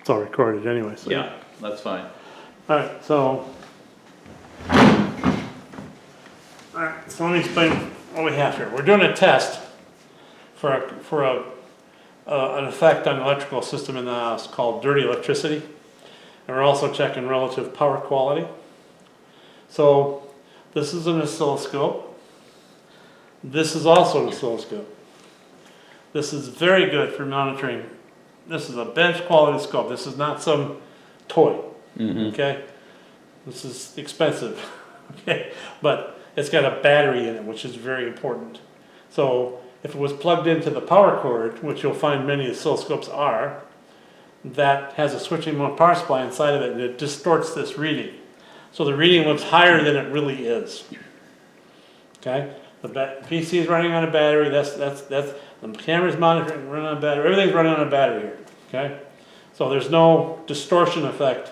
It's all recorded anyway, so. Yeah, that's fine. Alright, so. Alright, so let me explain what we have here. We're doing a test for an effect on the electrical system in the house called dirty electricity. And we're also checking relative power quality. So this is an oscilloscope. This is also an oscilloscope. This is very good for monitoring. This is a bench quality scope. This is not some toy. Okay? This is expensive. Okay? But it's got a battery in it, which is very important. So if it was plugged into the power cord, which you'll find many oscilloscopes are, that has a switching mode power supply inside of it, and it distorts this reading. So the reading looks higher than it really is. Okay? The PC is running on a battery. That's the camera's monitoring, running on a battery. Everything's running on a battery here. Okay? So there's no distortion effect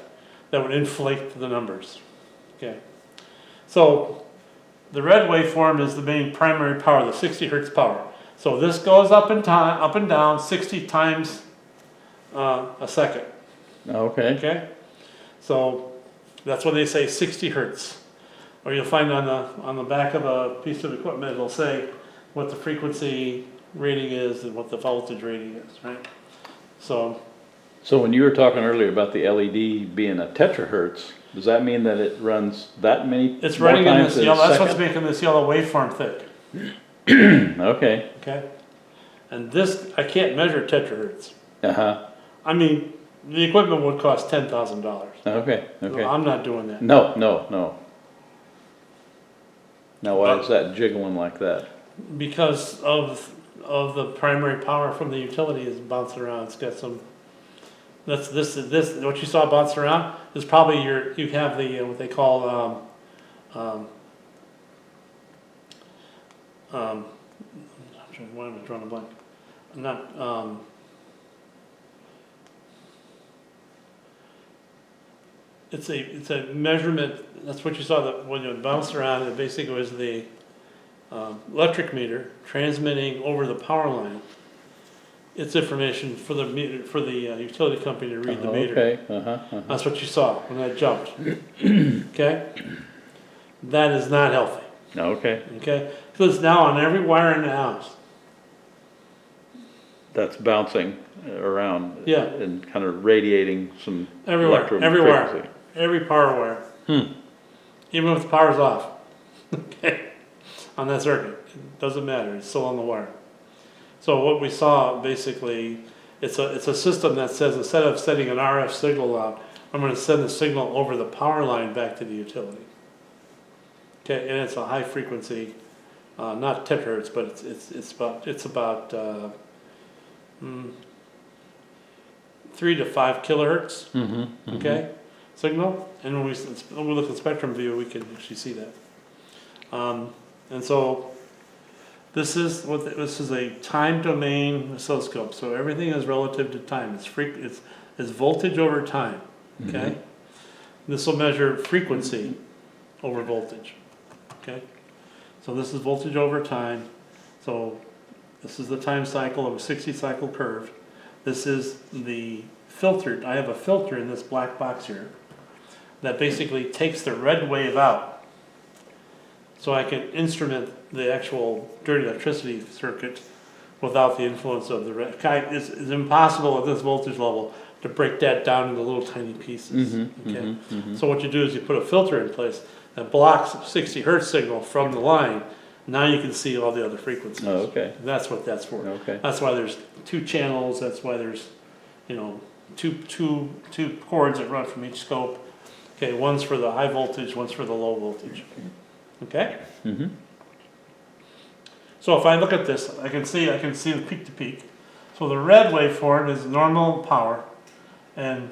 that would inflate the numbers. Okay? So the red waveform is the main primary power, the 60 hertz power. So this goes up and down 60 times a second. Okay. Okay? So that's what they say, 60 hertz. Or you'll find on the back of a piece of equipment, it'll say what the frequency rating is and what the voltage rating is, right? So when you were talking earlier about the LED being a tetrahertz, does that mean that it runs that many? it's running in this yellow, that's what's second? making this yellow waveform thick. Okay. Okay? And this, I can't measure tetrahertz. Uh-huh. I mean, the equipment would cost $10,000. Okay, okay. I'm not doing that. No. Now why But- is that jiggling like that? Because of the primary power from the utility is bouncing around. It's got some. This what you saw bouncing around is probably you have the what they call why am I drawing a blank? Not it's a measurement. That's what you saw that when you bounce around. It basically was the electric meter transmitting over the power line its information for the meter for the utility company to read the meter. Okay. That's what you saw when that jumped. Okay, that is not healthy. Okay. Okay, so it's now on every wire in the house. That's bouncing around. Yeah. And kind of radiating some Everywhere, electro every wire, frequency. every power wire. Even if the power's off. Okay, on that circuit, it doesn't matter. It's still on the wire. So what we saw basically, it's a system that says instead of sending an RF signal out, I'm going to send the signal over the power line back to the utility. Okay, and it's a high frequency, not terahertz, but it's about 3 to 5 kilohertz. Okay, signal, and when we look at spectrum view, we can actually see that. And so this is a time domain oscilloscope. So everything is relative to time. It's voltage over time. Okay, this will measure frequency over voltage. Okay, so this is voltage over time. So this is the time cycle of a 60 cycle curve. This is the filtered. I have a filter in this black box here that basically takes the red wave out. So I can instrument the actual dirty electricity circuit without the influence of the red. It's impossible at this voltage level to break that down into little tiny pieces. Okay. So what you do is you put a filter in place that blocks 60 hertz signal from the line. Now you can see all the other frequencies. Oh, okay. That's what that's for. Okay. That's why there's 2 channels. That's why there's, two cords that run from each scope. Okay, one's for the high voltage, one's for the low voltage. Okay. So if I look at this, I can see the peak to peak. So the red waveform is normal power, and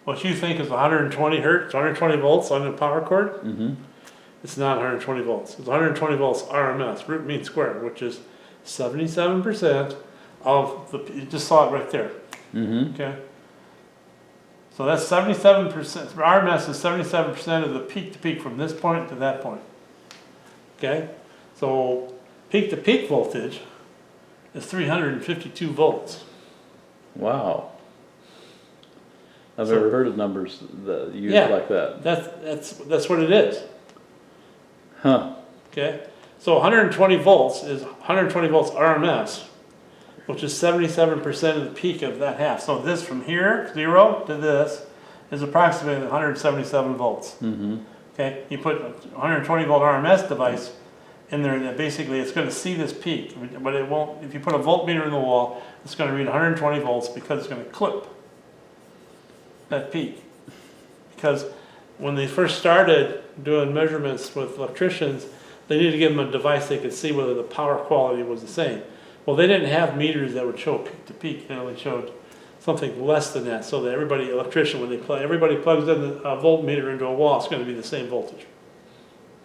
what you think is 120 hertz, 120 volts on the power cord. It's not 120 volts. It's 120 volts RMS, root mean squared, which is 77% of the. You just saw it right there. Okay. So that's 77%. RMS is 77% of the peak to peak from this point to that point. Okay. So peak to peak voltage is 352 volts. Wow. I've So- never heard of numbers that used Yeah. like that. That's what it is, Huh, okay? So 120 volts is 120 volts RMS, which is 77% of the peak of that half. So this from here, 0 to this, is approximately 177 volts. mm-hmm, Okay, you put a 120 volt RMS device in there, that basically it's going to see this peak, but it won't. If you put a voltmeter in the wall, it's going to read 120 volts because it's going to clip that peak. Because when they first started doing measurements with electricians, they needed to give them a device they could see whether the power quality was the same. Well, they didn't have meters that would show peak to peak. They only showed something less than that, so that electrician, when they plug, everybody plugs in a voltmeter into a wall, it's going to be the same voltage.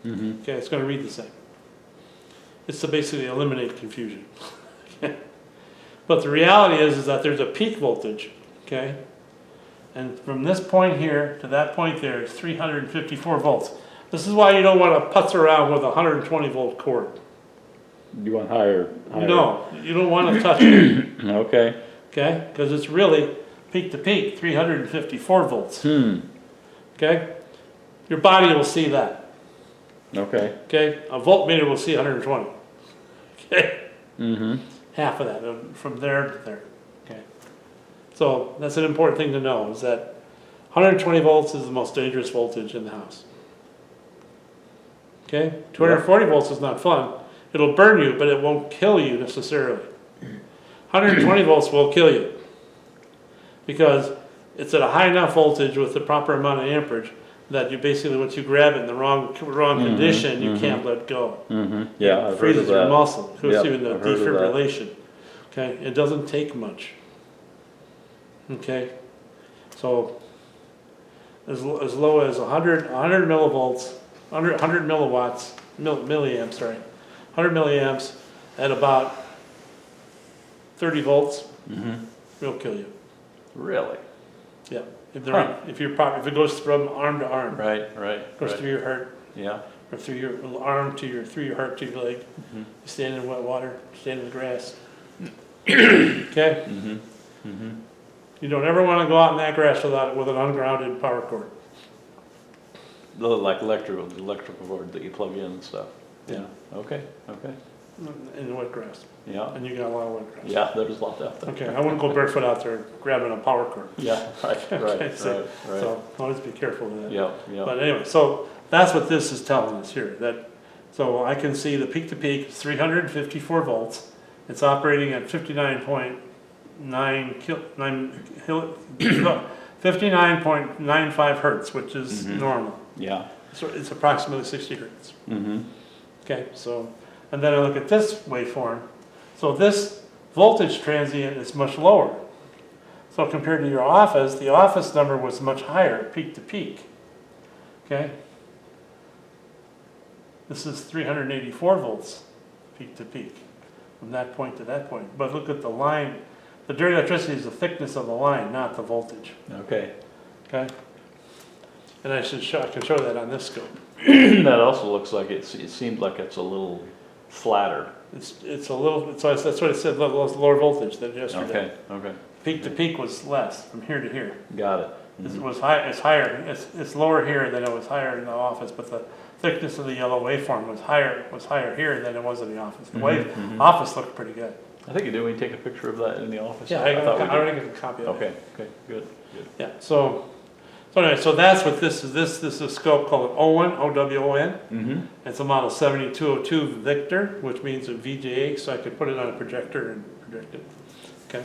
mm-hmm. Okay, it's going to read the same. It's to basically eliminate confusion. Okay? But the reality is that there's a peak voltage, okay? And from this point here to that point there is 354 volts. This is why you don't want to putz around with a 120 volt cord. You want higher? No, you don't want to touch it, Okay, okay? Because it's really peak to peak, 354 volts, okay? Your body will see that, okay, okay? A voltmeter will see 120, okay? mm-hmm, Half of that, from there to there, okay? So that's an important thing to know, is that 120 volts is the most dangerous voltage in the house. Okay? 240 volts is not fun. It'll burn you, but it won't kill you necessarily. 120 volts will kill you, because it's at a high enough voltage with the proper amount of amperage that you basically, once you grab it in the wrong condition, you can't let go. mm-hmm, yeah, I've heard of Freezes your that. muscle, goes Yep, through into I've heard of that. defibrillation. Okay, it doesn't take much. Okay, so as low as 100 millivolts, 100 milliwatts, milliamps, sorry, 100 milliamps at about 30 volts, will kill you. Really? Yeah, if Huh. if it goes from arm to arm, Right, goes through your heart, yeah, or through your arm to through your heart to your leg. mm-hmm, You stand in wet water, stand in the grass. Okay, mm-hmm, mm-hmm. you don't ever want to go out in that grass with an ungrounded power cord. Like electrical cord that you plug in and stuff. Yeah. Okay, okay, In the wet grass, yeah, and you got a lot of wet grass. yeah, there's a lot out there. Okay, I wouldn't go barefoot out there grabbing a power cord. Yeah, right, Okay, right, so- right, right. So always be careful with that. Yeah, yeah, But anyway, so that's what this is telling us here. So I can see the peak to peak is 354 volts. It's operating at 59.95 hertz, which is normal. yeah, So it's approximately 60 hertz. mm-hmm, Okay, so, and then I look at this waveform. So this voltage transient is much lower. So compared to your office, the office number was much higher, peak to peak. Okay? This is 384 volts, peak to peak, from that point to that point. But look at the line. The dirty electricity is the thickness of the line, not the voltage. okay. Okay? And I can show that on this scope. That also looks like it seemed like it's a little flatter. It's a little, that's what it said, lower voltage than yesterday. Okay, okay, Peak to peak was less, from here to here. got it. It was high, it's higher, it's lower here than it was higher in the office, but the thickness of the yellow waveform was higher here than it was in the office. The office looked pretty good. I think you do. We take a picture of that in the office. Yeah, I thought we I did. already got a copy of it. Okay, okay, good, good. Yeah, so anyway, so that's what this is. This is a scope called an OWON, O-W-O-N. Mm-hmm. It's a model 7202 Victor, which means a VGA, so I could put it on a projector and project it. Okay.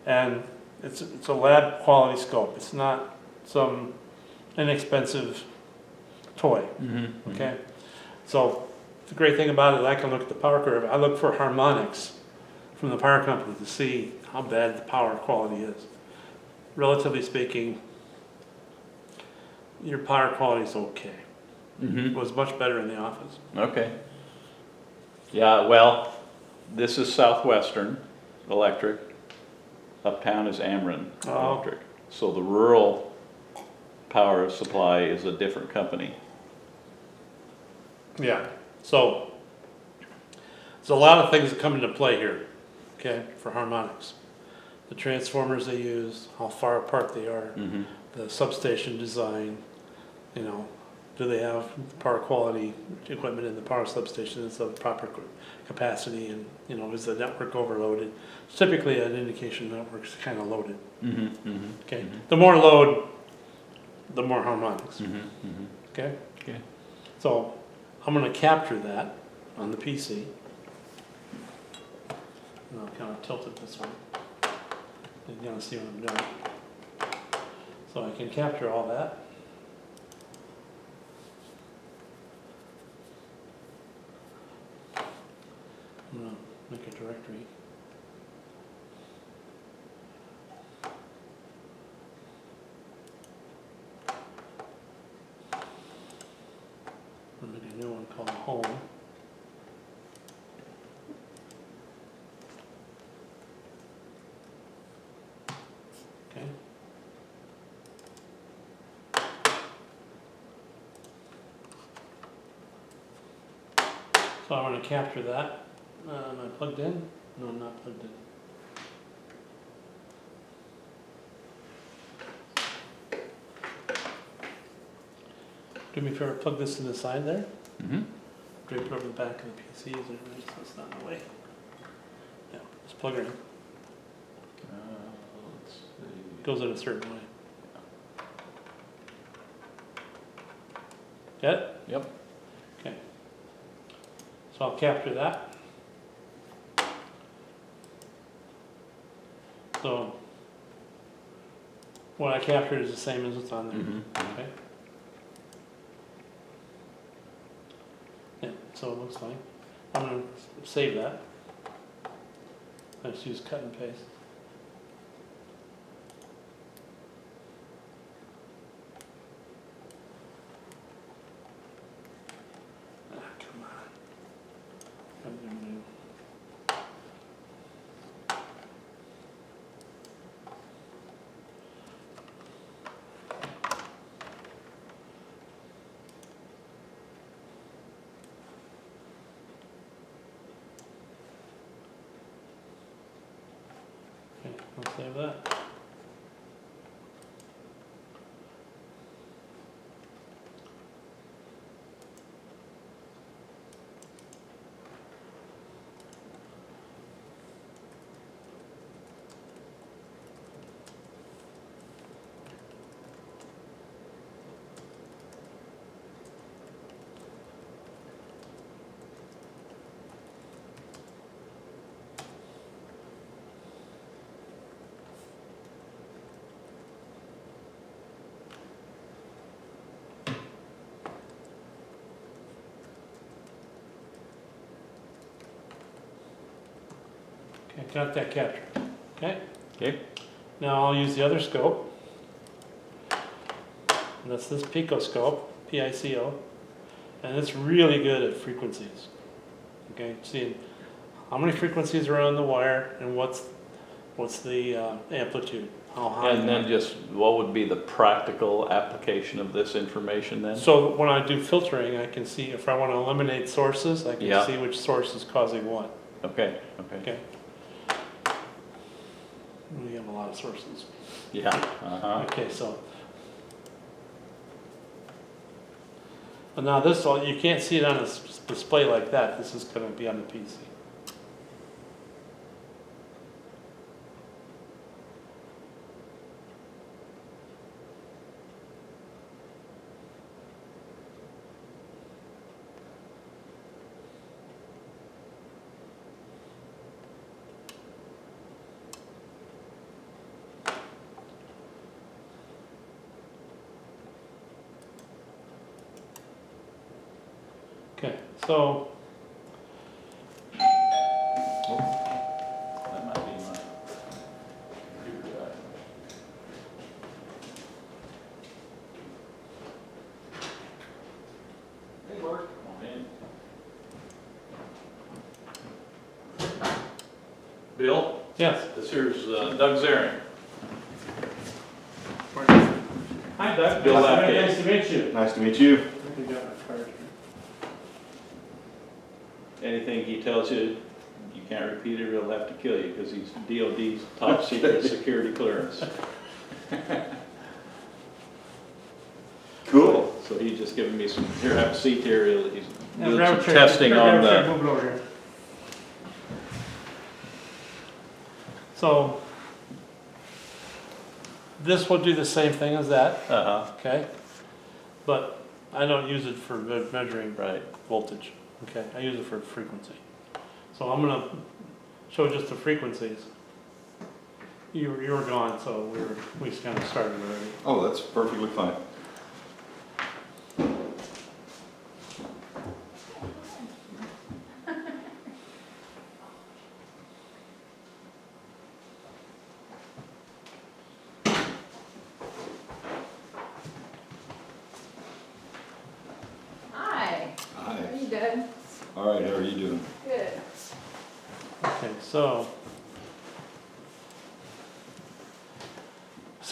And it's a lab quality scope. It's not some inexpensive toy. Mm-hmm. Okay. So the great thing about it, I can look at the power curve. I look for harmonics from the power company to see how bad the power quality is. Relatively speaking, your power quality is okay. Mm-hmm. It was much better in the office. Okay. Yeah, well, this is Southwestern Electric. Uptown is Ameren Oh. Electric. So the rural power supply is a different company. Yeah. So there's a lot of things that come into play here, okay, for harmonics. the transformers they use, how far apart they are, Mm-hmm. the substation design, you know, do they have power quality equipment in the power substation that's of proper capacity, and, you know, is the network overloaded? Typically, an indication network's kind of loaded, Mm-hmm. Mm-hmm. okay? The more load, the more harmonics, Mm-hmm. Mm-hmm. okay? Okay. So I'm gonna capture that on the PC. And I'll kind of tilt it this way. You're gonna see what I'm doing. So I can capture all that. I'm gonna make a directory. I'm gonna make a new one called home. Okay. So I'm going to capture that. Am I plugged in? No, I'm not plugged in. Do me a favor, plug this in the side there. Mm-hmm. Drape it over the back of the PC, is it right? So it's not in the way. Yeah, just plug it in. Let's see. Goes in a certain way. Get it? Yep. Okay. So I'll capture that. So what I captured is the same as what's on there. Mm-hmm. Okay. Yeah, so it looks fine. I'm going to save that. I just use cut and paste. Ah, come on. What am I gonna do? Okay, I'll save that. Okay, got that captured. Okay, Okay. now I'll use the other scope. And that's this Picoscope, P-I-C-O. And it's really good at frequencies. Okay, seeing how many frequencies are on the wire and what's the amplitude, how high. And then just, what would be the practical application of this information then? So when I do filtering, I can see if I want to eliminate sources, I can Yeah. see which source is causing what. Okay, okay. Okay. We have a lot of sources. Yeah, uh-huh. Okay, so. But now this one, you can't see it on a display like that. This is going to be on the PC. Okay, so That might be my computer guy. Hey, Mark. Come on in. Bill, yes. this here's Doug Zaring. Hi, Doug. Bill Nice Lapke. nice to meet you. Nice to meet you. I think I got my card here. Anything he tells you, you can't repeat it or he'll have to kill you, because he's DOD's top secret security clearance. Cool. So he's just giving me some, here, have a seat here, he's Yeah, doing grab some a chair, testing grab on a chair, the, move it over here. So, this will do the same thing as that, okay? But I don't use it for measuring right. voltage, okay? I use it for frequency. So I'm gonna show just the frequencies. You were gone, so we kind of started already. Oh, that's perfectly fine. Hi. Hi. How are you doing? All right, how are you doing? Good. Okay, so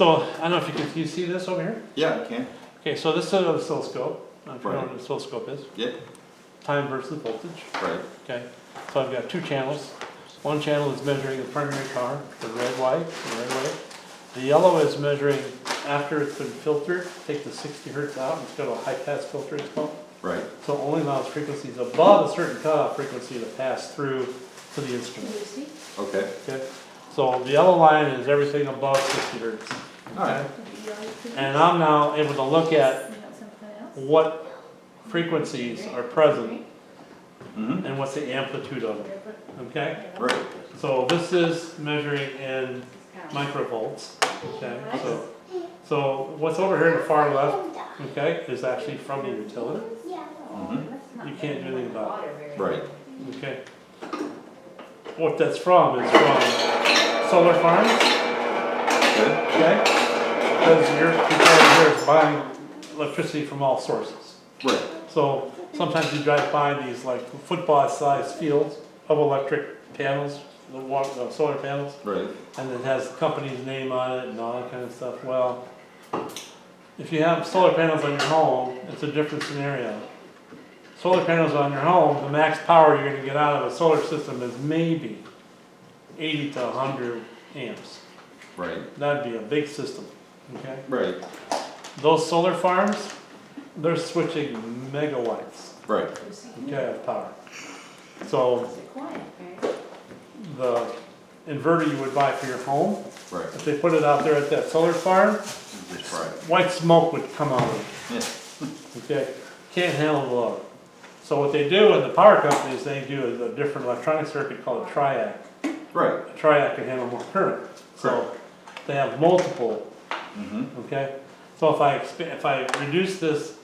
I don't know if you see this over here? Yeah, I can. Okay, so this is an oscilloscope. I don't know if you know Right. what an oscilloscope is. Yep. Time versus voltage. Right. Okay, so I've got two channels. One channel is measuring the primary power, the red, white, the red, white. The yellow is measuring after it's been filtered, take the 60 hertz out, it's got a high pass filter it's called. Right. So it only allows frequencies above a certain cutoff frequency to pass through to the Can instrument. you see? Okay. Okay, so the yellow line is everything above 60 hertz. All right. And I'm now able to look at You want something else? what frequencies are present Mm-hmm. and what's the amplitude of them. Okay? Right. So this is measuring in microvolts. Okay? So what's over here in the far left, okay, is actually from the utility. Mm-hmm. You can't do anything about it. Right. Okay? What that's from is from solar farms. Okay. Okay? Because your utility here is buying electricity from all sources. Right. So sometimes you drive by these like football-sized fields of electric panels, the solar panels, Right. and it has the company's name on it and all that kind of stuff. Well, if you have solar panels on your home, it's a different scenario. Solar panels on your home, the max power you're going to get out of a solar system is maybe 80 to 100 amps. Right. That'd be a big system. Okay. Right. Those solar farms, they're switching megawatts, Right. okay, of power. So Is it quiet, okay? the inverter you would buy for your home, Right. if they put it out there at that solar farm, Just right. white smoke would come out of Yeah. it, okay? Can't handle the load. So what they do in the power companies, they do is a different electronic circuit called a triac. Right. A triac can handle more current. So they have multiple, Mm-hmm. okay? So if I reduce this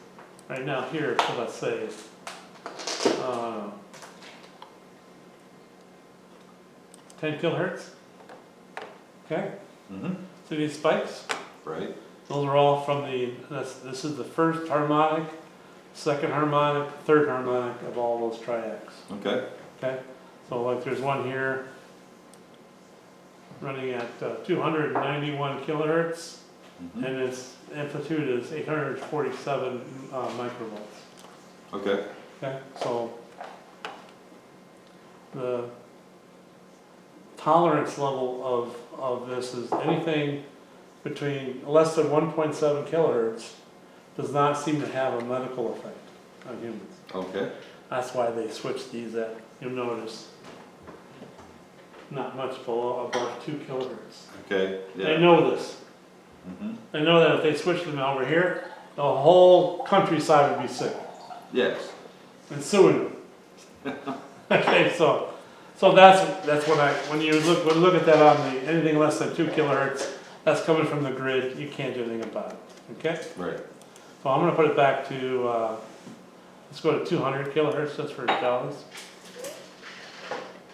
right now here, so let's say, 10 kilohertz, okay? Mm-hmm. See these spikes? Right. Those are all from this is the first harmonic, second harmonic, third harmonic of all those triacs, Okay. okay? So like there's one here running at 291 kilohertz, Mm-hmm. and its amplitude is 847 microvolts, Okay. okay? So the tolerance level of this is anything between less than 1.7 kilohertz does not seem to have a medical effect on humans. Okay. That's why they switch these at, you'll notice, not much below, above 2 kilohertz. Okay. They Yeah. know this. Mm-hmm. They know that if they switch them over here, the whole countryside would be sick Yes. and suing them. Okay, so that's when you look at that on the anything less than 2 kilohertz, that's coming from the grid. You can't do anything about it. Okay, Right. so I'm going to put it back to let's go to 200 kilohertz just for dollars.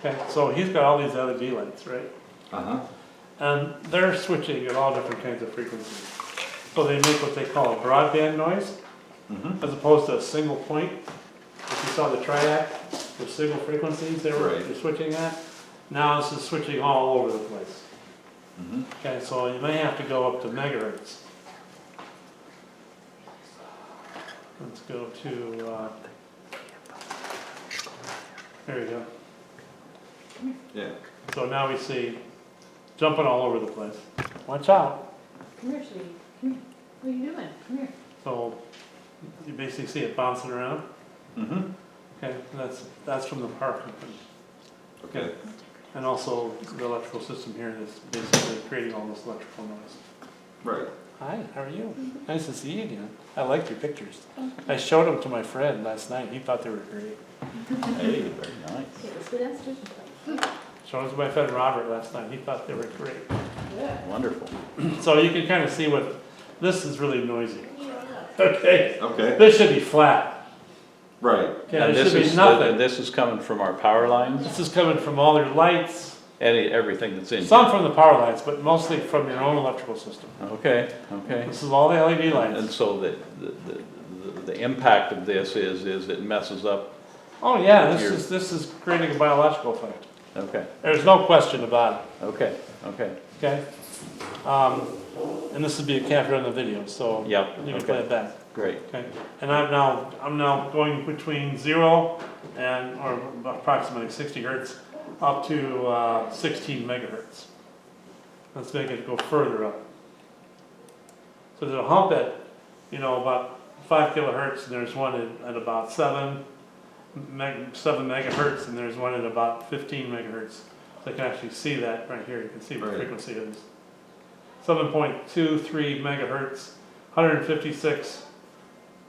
Okay, so he's got all these LED lights, right? Uh-huh. And they're switching at all different kinds of frequencies. So they make what they call a broadband noise, Mm-hmm. as opposed to a single point. If you saw the triac, the single frequencies they were Right. switching at, now this is switching all over the place. Mm-hmm. Okay, so you may have to go up to megahertz. Let's go to, there you go. Yeah. So now we see jumping all over the place. Watch out. Come here, sweetie. Come here. What are you doing? Come here. So you basically see it bouncing around. Mm-hmm. Okay, and that's from the power company. Okay. And also the electrical system here is basically creating all this electrical noise. Right. Hi, how are you? Nice to see you again. I liked your pictures. I showed them to my friend last night. He thought they were great. Hey, very nice. Okay, let's go downstairs and play. Showed them to my friend Robert last night. He thought they were great. Good. Wonderful. So you can kind of see what, this is really noisy. Okay, Okay. this should be flat. Right. Okay, And there this should be is, nothing. and this is coming from our power lines, This is coming from all your lights, everything that's in here. some from the power lines, but mostly from your own electrical system. Okay, okay. This is all the LED And lights. so the impact of this is it messes up, Oh yeah, Here. this is creating a biological effect. okay, There's no question about it, okay, okay. okay? And this would be a capture on the video, so Yep, you can play okay. it back. Great, Okay, and I'm now going between 0 and, or approximately 60 hertz, up to 16 megahertz. Let's make it go further up. So there's a hump at, about 5 kilohertz, and there's one at about 7 megahertz, and there's one at about 15 megahertz. So I can actually see that right here. You can see what the Right. frequency is. 7.23 megahertz, 156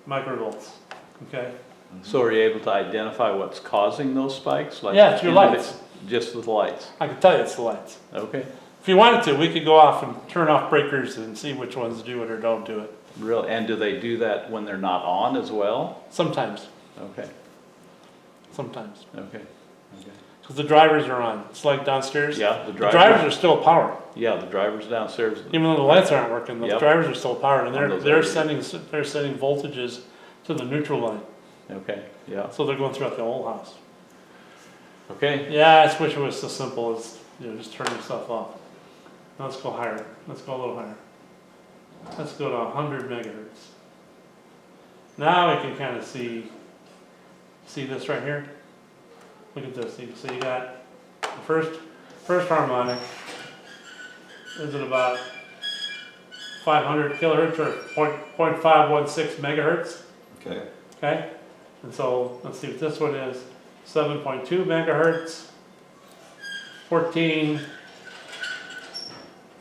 microvolts. Okay. so are you able to identify what's causing those spikes? Like Yeah, it's your lights. Just the lights, I can tell you it's the lights. okay. If you wanted to, we could go off and turn off breakers and see which ones do it or don't do it. Real, and do they do that when they're not on as well? Sometimes, Okay, sometimes. okay, okay. Because the drivers are on. It's like downstairs. Yeah, the The drivers drivers, are still powered. yeah, the drivers downstairs, Even though the lights aren't working, the Yep. drivers are still powered, and On those they're LEDs. sending voltages to the neutral line. okay, yeah, So they're going throughout the whole house. okay. Yeah, I just wish it was so simple as, just turn yourself off. Now let's go higher. Let's go a little higher. Let's go to 100 megahertz. Now we can kind of see this right here? Look at this. So you got the first harmonic is at about 500 kilohertz or 0.516 megahertz. Okay. Okay? And so let's see what this one is. 7.2 megahertz, 14,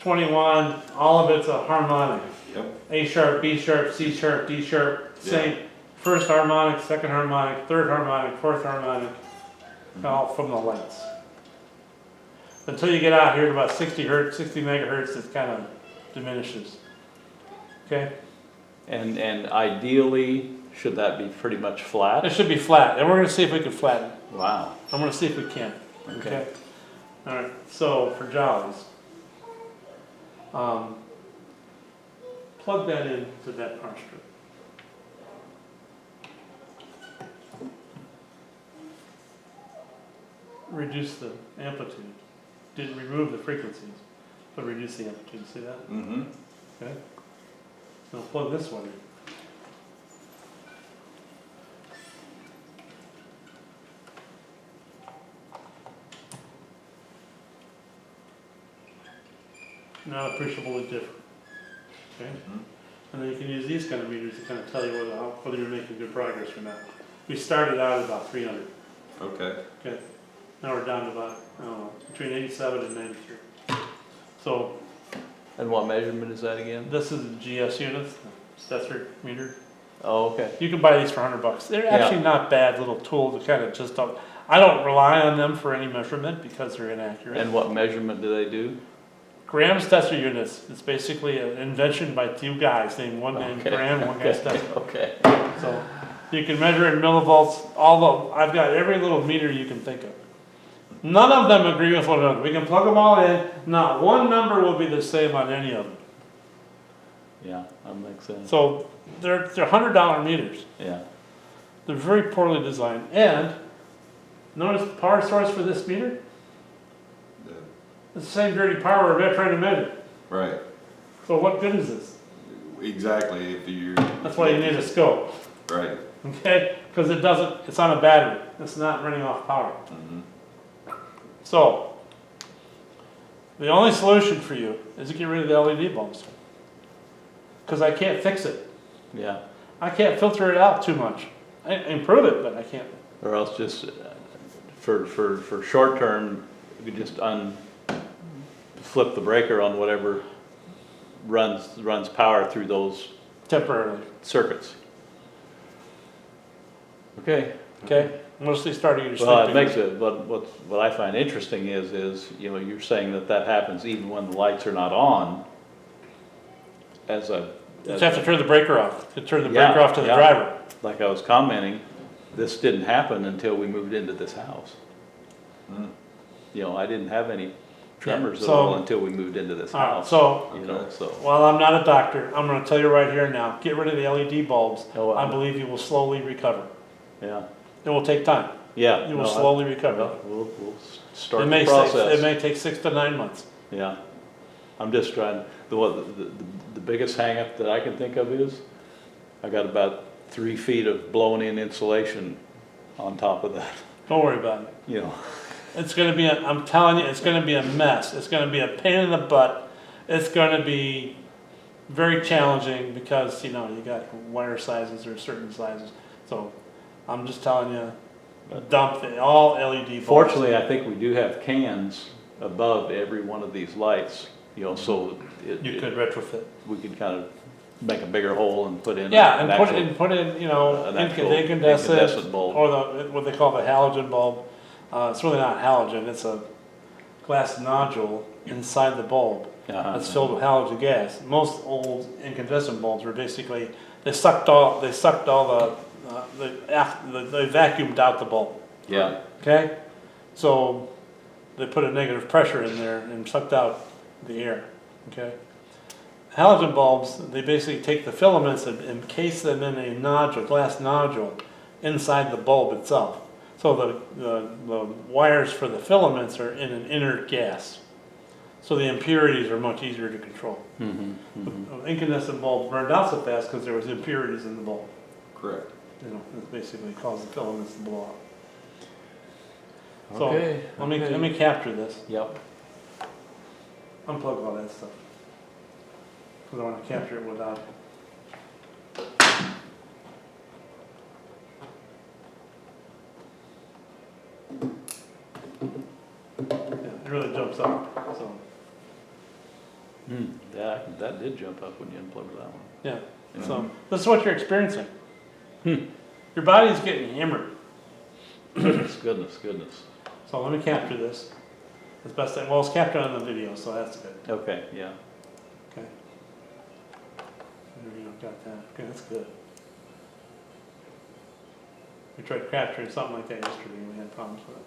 21, all of it's a harmonic. Yep. A sharp, B sharp, C sharp, D sharp, same. First harmonic, second harmonic, third harmonic, fourth harmonic, all from the lights. Until you get out here to about 60 hertz, 60 megahertz, it kind of diminishes. Okay? And ideally, should that be pretty much flat? It should be flat, and we're going to see if we can flatten it. Wow, I'm going to see if we can. okay. All right. So for jollies, plug that into that power strip. Reduce the amplitude. Didn't remove the frequencies, but reduce the amplitude. See that? Mm-hmm. Okay. Now plug this one in. Not appreciably different. Okay? And then you can use these kind of meters to kind of tell you whether you're making good progress or not. We started out at about 300. Okay. Okay. Now we're down to about, I don't know, between 87 and 93. So And what measurement is that again? this is a GS unit, Stetzer meter. Oh, okay. You can buy these for $100. They're Yeah. actually not bad little tool to kind of just, I don't rely on them for any measurement because they're inaccurate. And what measurement do they do? Graham Stetzer units, it's basically an invention by two guys, one named Okay, Graham, one guy okay, Stetzer. okay. So you can measure it in millivolts, I've got every little meter you can think of. None of them agree with one another. We can plug them all in, not one number will be the same on any of them. Yeah, that makes sense. So they're $100 meters. Yeah, They're very poorly designed. And notice the power source for this meter? It's the same dirty power we're trying to measure. Right. So what good is this? Exactly. If you. That's why you need a scope. Right. Okay? Because it's on a battery. It's not running off power. Mm-hmm. So, the only solution for you is to get rid of the LED bulbs. Because I can't fix it. Yeah, I can't filter it out too much. I improve it, but I can't. or else just, for short term, you could just flip the breaker on whatever runs power through those Temporarily. circuits. Okay. Okay? Mostly starting your Well, it sleeping. makes it, what I find interesting is, you know, you're saying that happens even when the lights are not on as a. You just have to turn the breaker off. To turn the Yeah, breaker off to the yeah. driver. Like I was commenting, this didn't happen until we moved into this house. Mm. You know, I didn't have any tremors at so- all until we moved into this All right, house. so You know, so, while I'm not a doctor, I'm going to tell you right here and now, get rid of the LED bulbs. Oh, I believe you will slowly recover. yeah, It will take time. yeah. You will no, slowly recover. well, We'll start It the may process. take 6 to 9 months. Yeah, I'm just trying, the biggest hangup that I can think of is, I got about 3 feet of blown in insulation on top of that, Don't worry about it. you know. It's going to be, I'm telling you, it's going to be a mess. It's going to be a pain in the butt. It's going to be very challenging because, you know, you got wire sizes or certain sizes. So I'm just telling you, dump all LED bulbs. Fortunately, I think we do have cans above every one of these lights, you know, so You could retrofit. we could kind of make a bigger hole and put in. Yeah, an and actual- put in, you know, an actual incandescent, incandescent bulb. or what they call the halogen bulb. It's really not halogen, it's a glass nodule inside the bulb Uh-huh. that's filled with halogen gas. Most old incandescent bulbs were basically, they vacuumed out the bulb, Yeah, okay? So they put a negative pressure in there and sucked out the air, okay? Halogen bulbs, they basically take the filaments and encase them in a nodule, glass nodule, inside the bulb itself. So the wires for the filaments are in an inert gas. So the impurities are much easier to control. The incandescent bulb burned out so fast because there was impurities in the bulb. Correct. You know, it basically caused the filaments to blow out. So okay. let me capture this. Yep, Unplug all that stuff. Because I want to capture it without. Yeah, it really jumps up. So yeah, that did jump up when you unplugged that one. yeah. Mhm. So this is what you're experiencing. Your body's getting hammered. Goodness. So let me capture this as best I, well, it's captured on the video, so that's good. Okay, yeah. Okay. There you go, got that. Okay, that's good. We tried capturing something like that yesterday and we had problems with it.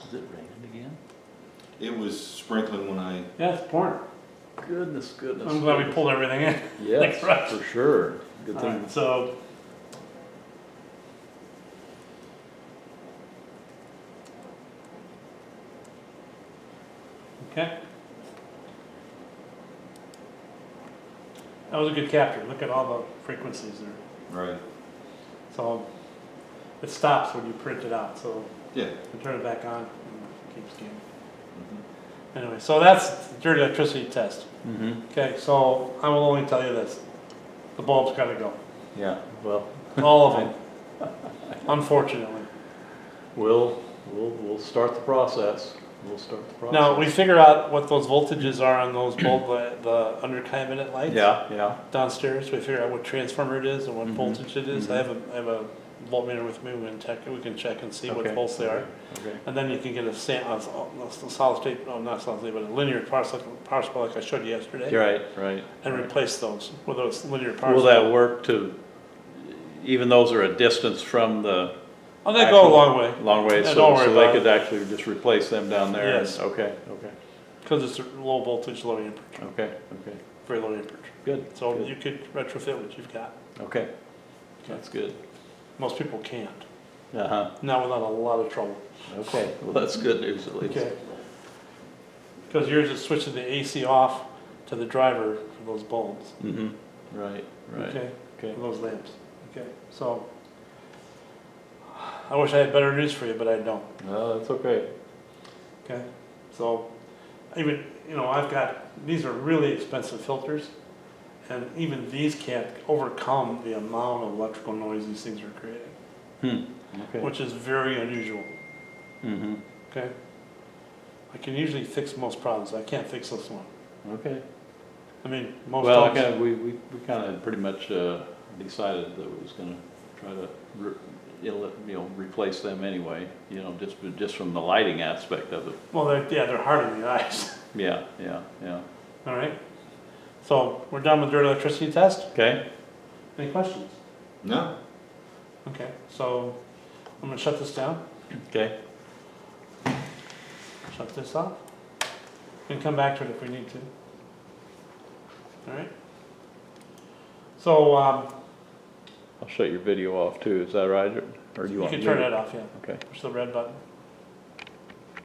Is it raining again? It was sprinkling when I, Yeah, it's pouring. Goodness. I'm glad we pulled everything in. Yes, Right. for sure. Good All thing. right, so. Okay. That was a good capture. Look at all the frequencies there. right, So it stops when you print it out. So yeah. you turn it back on and it keeps going. Mhm. Anyway, so that's the dirty electricity test. Mm-hmm, Okay, so I will only tell you this. The bulb's gotta go. yeah, well, All of them. Unfortunately. we'll start the process. Now, we figure out what those voltages are on those the under cabinet lights. Yeah, Downstairs, we figure out what transformer it is and what Mhm. voltage it is. Mhm. I have a voltmeter with me, we can check and see what Okay. volts they are. okay. And then you can get a solid state, no, not solid state, but a linear power supply like I showed you yesterday. Right. And replace those with those linear power Will supply. that work to, even those are a distance from the Oh, they go a long way. long way, Yeah, so don't worry so they about could actually just replace them down there? Yes. Okay. Because it's a low voltage, low amperage, Okay, okay, very low amperage. good. So good. you could retrofit what you've got. Okay, that's good. Most people can't, Uh-huh, not without a lot of trouble. okay, well, that's good news at least. Okay. Because yours is switching the AC off to the driver for those bulbs. Mm-hmm, right, right, Okay, okay. for those lamps. Okay, so I wish I had better news for you, but I don't. No, that's okay. Okay, so even, you know, I've got, these are really expensive filters, and even these can't overcome the amount of electrical noise these things are creating, Okay. which is very unusual. Mm-hmm, Okay, I can usually fix most problems. I can't fix this one. okay. I mean, most Well, times. we kind of pretty much decided that we was gonna try to, replace them anyway, just from the lighting aspect of it. Well, they're hard in the eyes. Yeah, yeah, yeah. All right. So we're done with dirty electricity test. Okay, Any questions? No, Okay. So I'm gonna shut this down. okay, Shut this off. We can come back to it if we need to. All right. So I'll shut your video off too, is that right? Or do you you want can me turn to- that off. Yeah. Okay. Push the red button.